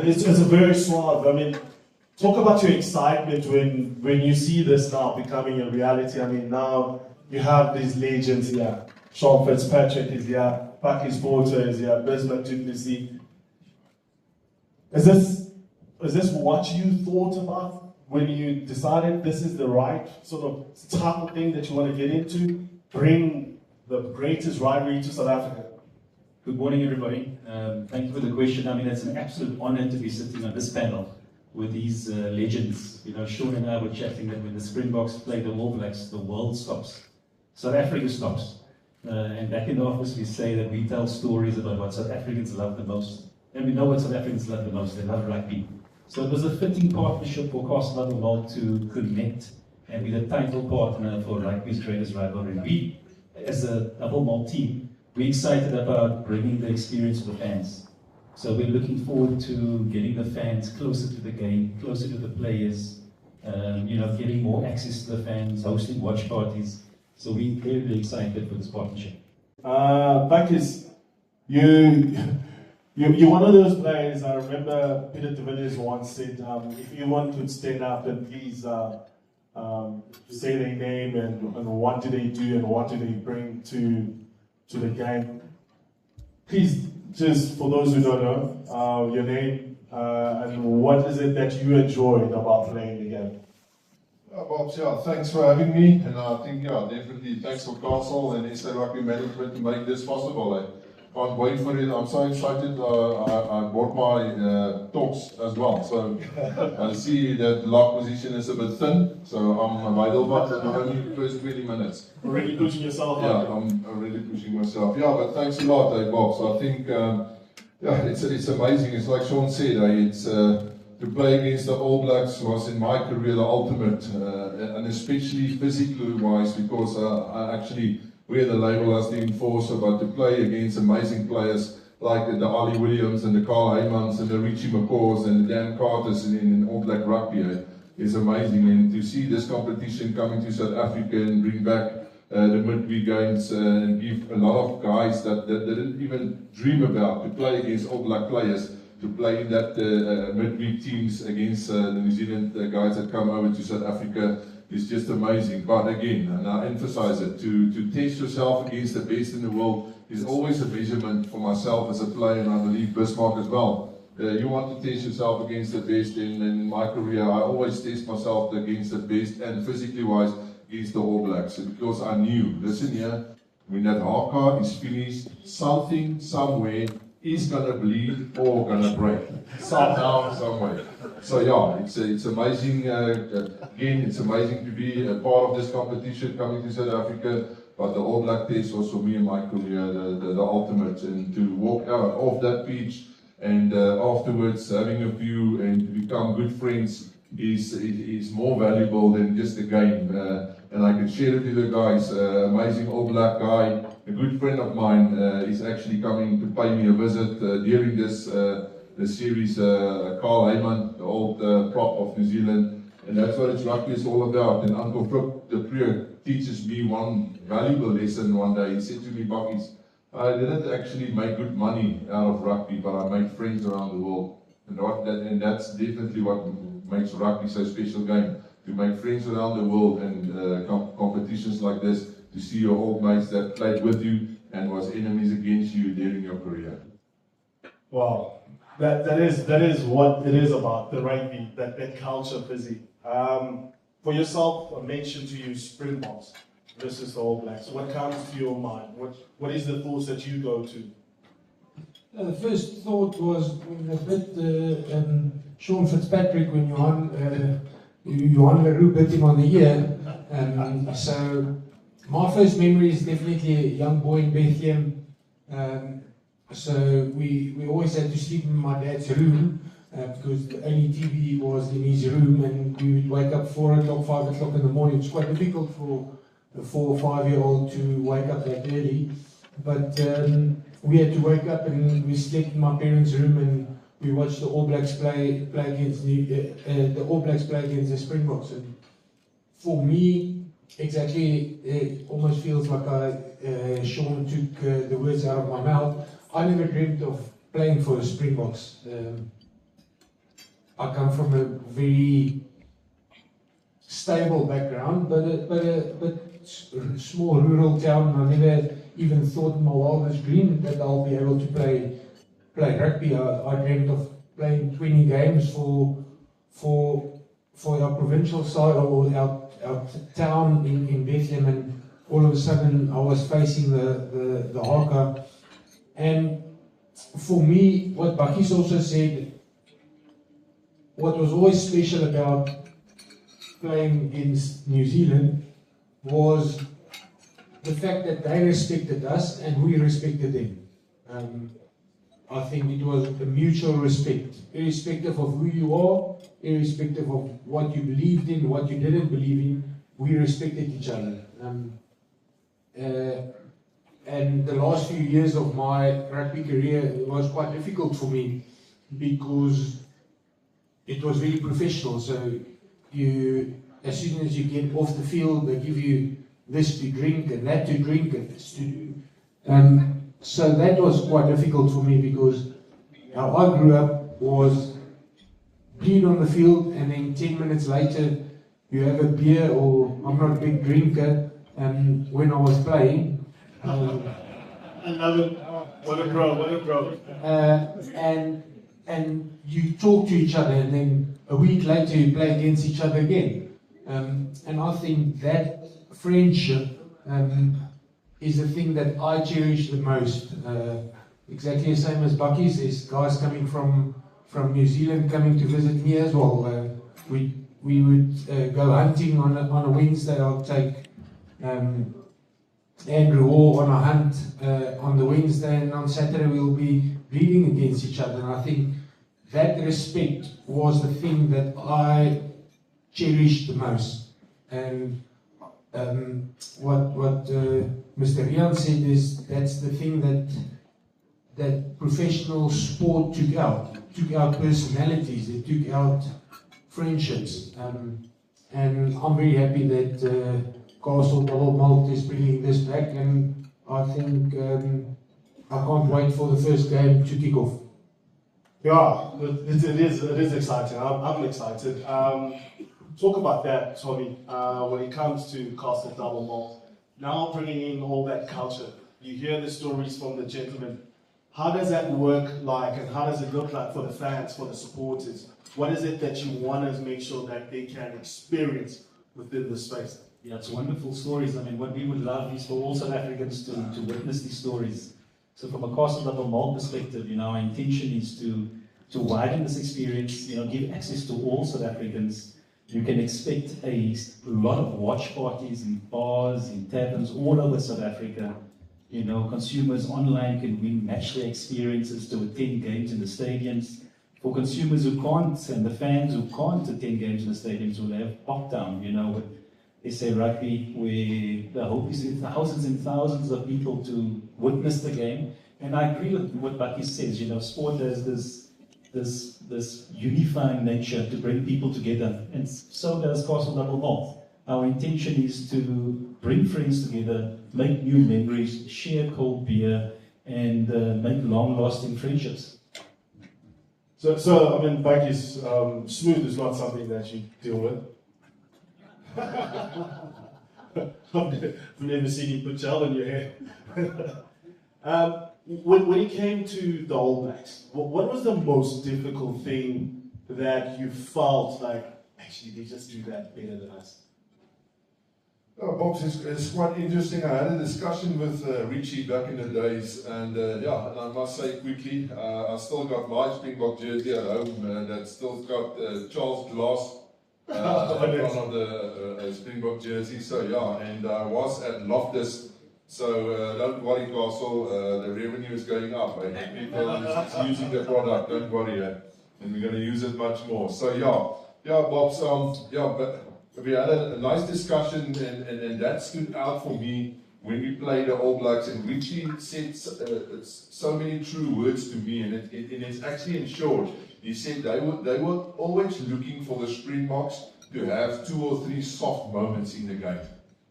it's a very suave. I mean, talk about your excitement when you see this now becoming a reality. I mean, now you have these legends here. Sean Fitzpatrick is here, Paki Porter is here, Bismarck Duplessis. Is this what you thought about when you decided this is the right sort of type of thing that you want to get into? Bring the greatest rivalry to South Africa? Good morning, everybody. Thank you for the question. I mean, it's an absolute honor to be sitting on this panel with these legends. You know, Sean and I were chatting that when the Springboks play the All Blacks, the world stops. South Africa stops. And back in the office, we say that we tell stories about what South Africans love the most. And we know what South Africans love the most. They love rugby. So it was a fitting partnership for Castle Love Malt to connect and be the title partner for rugby's greatest rivalry. We, as a double malt team, we're excited about bringing the experience to the fans. So we're looking forward to getting the fans closer to the game, closer to the players, you know, getting more access to the fans, hosting watch parties. So we're very, very excited for this partnership. Bakis, you're one of those players. I remember Peter de Villiers once said, if anyone could stand up and please say their name and what do they do and what do they bring to the game. Please, just for those who don't know, your name and what is it that you enjoyed about playing the game? Bob, yeah, thanks for having me, and I think, yeah, definitely thanks for Castle and SA Rugby Management to make this possible. I can't wait for it. I'm so excited. I bought my talks as well, so I see that lock position is a bit thin, so I'm available in only the first 20 minutes. Already pushing yourself Yeah, up. I'm already pushing myself. Yeah, but thanks a lot, Bob. So I think, yeah, it's amazing. It's like Sean said, it's to play against the All Blacks was in my career the ultimate, and especially physically wise, because I actually wear the label as the enforcer, but to play against amazing players like the Ali Williams and the Carl Heymans and the Richie McCaws and the Dan Carters in All Black Rugby is amazing. And to see this competition coming to South Africa and bring back the midweek games and give a lot of guys that didn't even dream about to play against All Black players, to play in that midweek teams against the New Zealand guys that come over to South Africa is just amazing. But again, and I emphasize it, to test yourself against the best in the world is always a measurement for myself as a player, and I believe Bismarck as well. You want to test yourself against the best. In my career, I always test myself against the best, and physically wise against the All Blacks, because I knew, listen here, when that Haka is finished, something somewhere is gonna bleed or gonna break somehow, some way. So yeah, it's amazing. Again, it's amazing to be a part of this competition coming to South Africa. But the All Black test was for me in my career the ultimate, and to walk out off that pitch and afterwards having a few and to become good friends is more valuable than just a game. And I can share it with the guys. Amazing All Black guy. A good friend of mine is actually coming to pay me a visit during this series, Carl Heyman, the old prop of New Zealand, and that's what it's rugby is all about. And Uncle Fripp de Preux teaches me one valuable lesson one day. He said to me, Buckies, I didn't actually make good money out of rugby, but I made friends around the world. And that's definitely what makes rugby so special game. To make friends around the world and competitions like this, to see your old mates that played with you and was enemies against you during your career. Wow, that is what it is about, the rugby, that culture, busy. For yourself, I mentioned to you Springboks versus the All Blacks. What comes to your mind? What is the thoughts that you go to? The first thought was a bit Sean Fitzpatrick when Johan LaRue bit him on the ear. So my first memory is definitely a young boy in Bethlehem. So we always had to sleep in my dad's room because the only TV was in his room, and we would wake up 4 o'clock, 5 o'clock in the morning. It's quite difficult for a 4 or 5-year-old to wake up that early. But we had to wake up and we slept in my parents' room, and we watched the All Blacks play against the All Blacks play against the Springboks. And for me, exactly, it almost feels like Sean took the words out of my mouth. I never dreamt of playing for the Springboks. I come from a very stable background, but small rural town. I never even thought in my wildest dream that I'll be able to play rugby. I dreamt of playing 20 games for our provincial side or our town in Bethlehem, and all of a sudden I was facing the haka. And for me, what Bakkies also said, what was always special about playing against New Zealand was the fact that they respected us and we respected them. I think it was a mutual respect, irrespective of who you are, irrespective of what you believed in, what you didn't believe in, we respected each other. And the last few years of my rugby career was quite difficult for me because it was very professional. So as soon as you get off the field, they give you this to drink and that to drink and this to do. So that was quite difficult for me because how I grew up was bleed on the field and then 10 minutes later you have a beer, or I'm not a big drinker, and when I was playing. I love it. What a bro. And you talk to each other, and then a week later you play against each other again. And I think that friendship is the thing that I cherish the most. Exactly the same as Bakkies. There's guys coming from New Zealand coming to visit me as well. We would go hunting on a Wednesday. I'll take Andrew Hall on a hunt on the Wednesday, and on Saturday we'll be bleeding against each other. And I think that respect was the thing that I cherished the most. And what Mr. Rian said is that's the thing that professional sport took out personalities, it took out friendships. And I'm very happy that Castle Double Malt is bringing this back, and I think I can't wait for the first game to kick off. Yeah, it is exciting. I'm excited. Talk about that, Tommy, when it comes to Castle Double Malt. Now bringing in all that culture. You hear the stories from the gentlemen. How does that work like, and how does it look like for the fans, for the supporters? What is it that you want to make sure that they can experience within the space? Yeah, it's wonderful stories. I mean, what we would love is for all South Africans to witness these stories. So from a Castle Double Malt perspective, our intention is to widen this experience, give access to all South Africans. You can expect a lot of watch parties in bars, in taverns all over South Africa. Consumers online can win matchday experiences to attend games in the stadiums. For consumers who can't, and the fans who can't attend games in the stadiums, will have pop-down, with SA Rugby, where the hope is in thousands and thousands of people to witness the game. And I agree with what Bakkies says, sport has this unifying nature to bring people together, and so does Castle Double Malt. Our intention is to bring friends together, make new memories, share cold beer, and make long-lasting friendships. So I mean, Bakkies, smooth is not something that you deal with. I've never seen you put gel in your hair. When it came to the All Blacks, what was the most difficult thing that you felt like, actually, they just do that better than us? Bobs, it's quite interesting. I had a discussion with Richie back in the days, and and I must say quickly, I still got my Springbok jersey at home that still got Charles Glass in front of the Springbok jersey. So and I was at Loftus. So don't worry, Castle, the revenue is going up. People are using the product, don't worry, and we're going to use it much more. So Bobs, but we had a nice discussion, and that stood out for me when we played the All Blacks, and Richie said so many true words to me, and it's actually in short. He said they were always looking for the Springboks to have 2 or 3 soft moments in the game.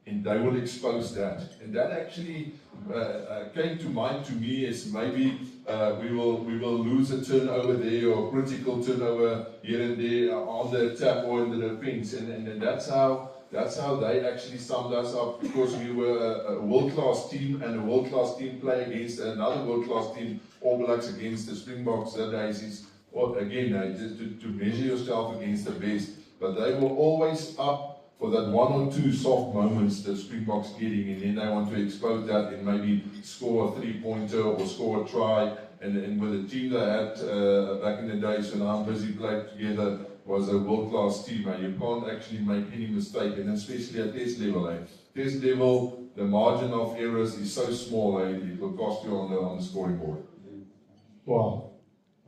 and they will expose that. And that actually came to mind to me as maybe we will lose a turnover there or critical turnover here and there on the attack or in the defense, and that's how they actually summed us up, because we were a world-class team, and a world-class team play against another world-class team, All Blacks against the Springboks. That is, well, again, just to measure yourself against the best, but they were always up for that one or two soft moments the Springboks getting, and then they want to expose that and maybe score a three-pointer or score a try. And with the team they had back in the days when I'm busy played together, was a world-class team, and you can't actually make any mistake, and especially at test level. Test level, the margin of errors is so small, it will cost you on the scoring board. Wow.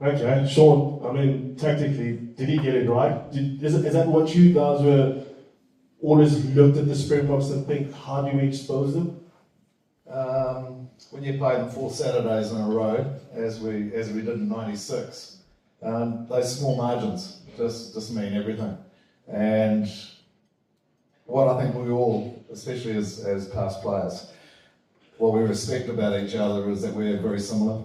Okay, Sean, I mean, tactically, did he get it right? Is that what you guys were always looked at the Springboks and think, how do we expose them? When you play them 4 Saturdays in a row, as we did in '96, those small margins just mean everything. And what I think we all, especially as past players, what we respect about each other is that we're very similar.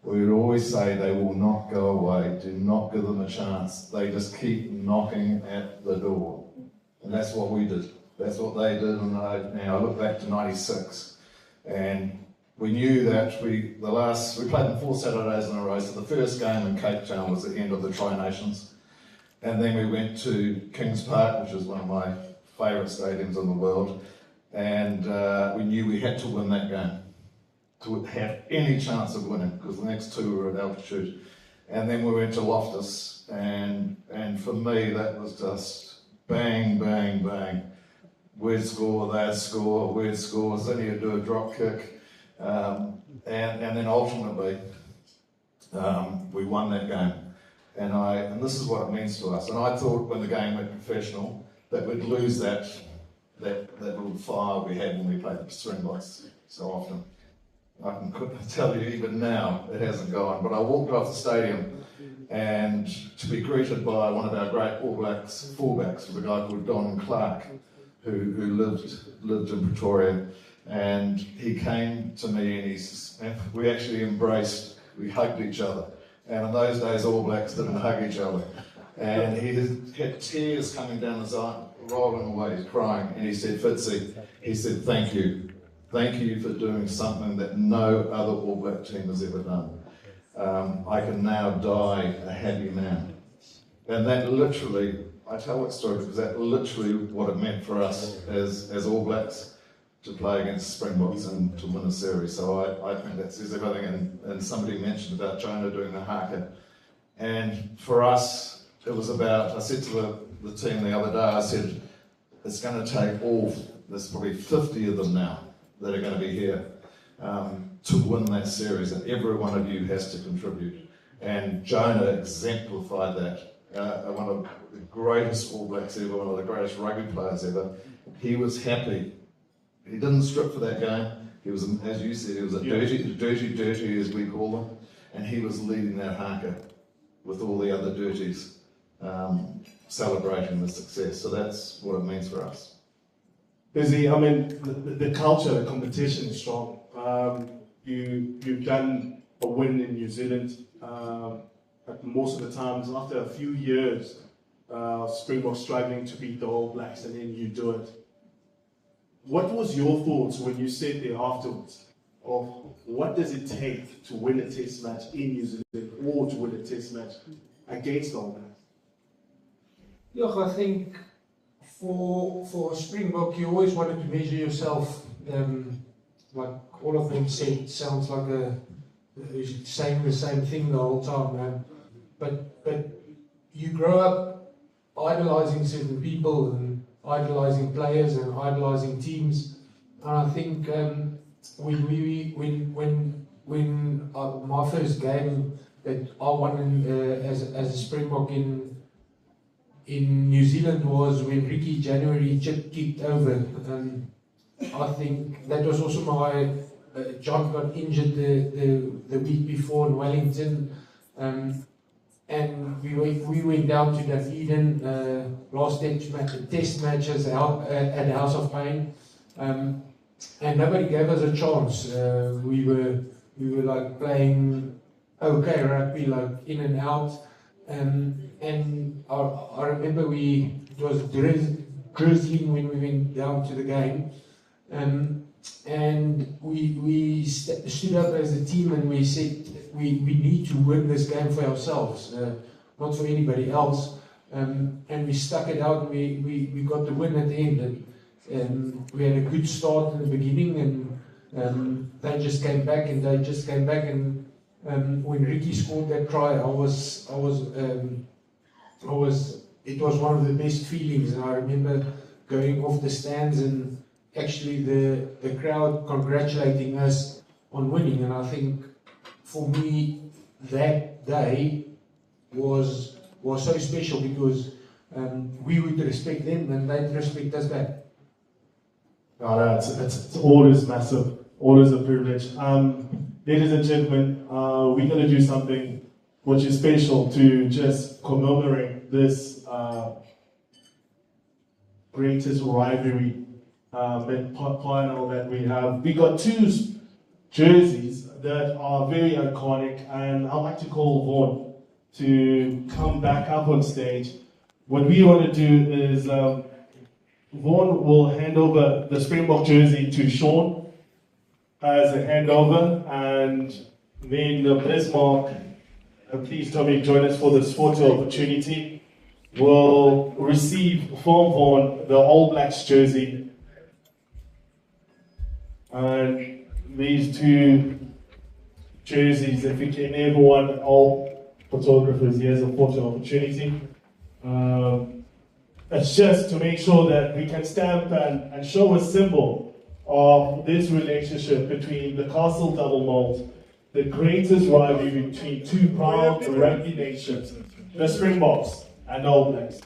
We would always say they will not go away, do not give them a chance. They just keep knocking at the door. And that's what we did. That's what they did. And I look back to '96, and we knew that we played them 4 Saturdays in a row. So the first game in Cape Town was the end of the Tri-Nations. And then we went to Kings Park, which is one of my favourite stadiums in the world. And we knew we had to win that game to have any chance of winning, because the next two were at altitude. And then we went to Loftus, and for me that was just bang, bang, bang. We'd score, they'd score, we'd score, then you'd do a drop kick. And then ultimately, we won that game. And this is what it means to us. And I thought when the game went professional that we'd lose that little fire we had when we played the Springboks so often. I can tell you even now it hasn't gone. But I walked off the stadium, and to be greeted by one of our great All Blacks fullbacks, a guy called Don Clark, who lived in Pretoria, and he came to me and we actually embraced, we hugged each other. And in those days, All Blacks didn't hug each other. And he had tears coming down his eye, rolling away, he's crying. And he said, Fitzy, he said, thank you. Thank you for doing something that no other All Black team has ever done. I can now die a happy man. And that literally, I tell that story because that literally what it meant for us as All Blacks to play against Springboks and to win a series. So I think that says everything. And somebody mentioned about Jonah doing the haka. And for us, it was about, I said to the team the other day, I said, it's going to take there's probably 50 of them now that are going to be here to win that series, and every one of you has to contribute. And Jonah exemplified that. One of the greatest All Blacks ever, one of the greatest rugby players ever. He was happy. He didn't strip for that game. He was, as you said, he was a dirty as we call them, and he was leading that haka with all the other dirties, celebrating the success. So that's what it means for us. Busy, I mean, the culture, the competition is strong. You've done a win in New Zealand, but most of the times, after a few years, Springboks struggling to beat the All Blacks, and then you do it. What was your thoughts when you said there afterwards of what does it take to win a test match in New Zealand or to win a test match against the All Blacks? Look, I think for a Springbok, you always wanted to measure yourself, like all of them said, sounds like saying the same thing the whole time. But you grow up idolizing certain people and idolizing players and idolizing teams. And I think when my first game that I won as a Springbok in New Zealand was when Ricky January chip kicked over. I think that was also my John got injured the week before in Wellington. and we went down to Dunedin, last test matches at the House of Pain, and nobody gave us a chance. We were like playing okay rugby, like in and out, and I remember it was drizzling when we went down to the game, and we stood up as a team and we said we need to win this game for ourselves, not for anybody else, and we stuck it out. We got the win at the end, and we had a good start in the beginning, and they just came back, and when Ricky scored that try, it was one of the best feelings. And I remember going off the stands and actually the crowd congratulating us on winning. And I think for me that day was so special because we would respect them and they'd respect us back. No, it's always massive, always a privilege. Ladies and gentlemen, we're going to do something which is special to just commemorate this greatest rivalry and final that we have. We got two jerseys that are very iconic, and I'd like to call Vaughan to come back up on stage. What we want to do is Vaughan will hand over the Springbok jersey to Sean as a handover, and then Bismarck, and please Tommy, join us for this photo opportunity, will receive from Vaughan the All Blacks jersey. And these two jerseys, if you can, everyone, all photographers, here's a photo opportunity. It's just to make sure that we can stamp and show a symbol of this relationship between the Castle Double Malt, the greatest rivalry between two proud rugby nations, the Springboks and All Blacks.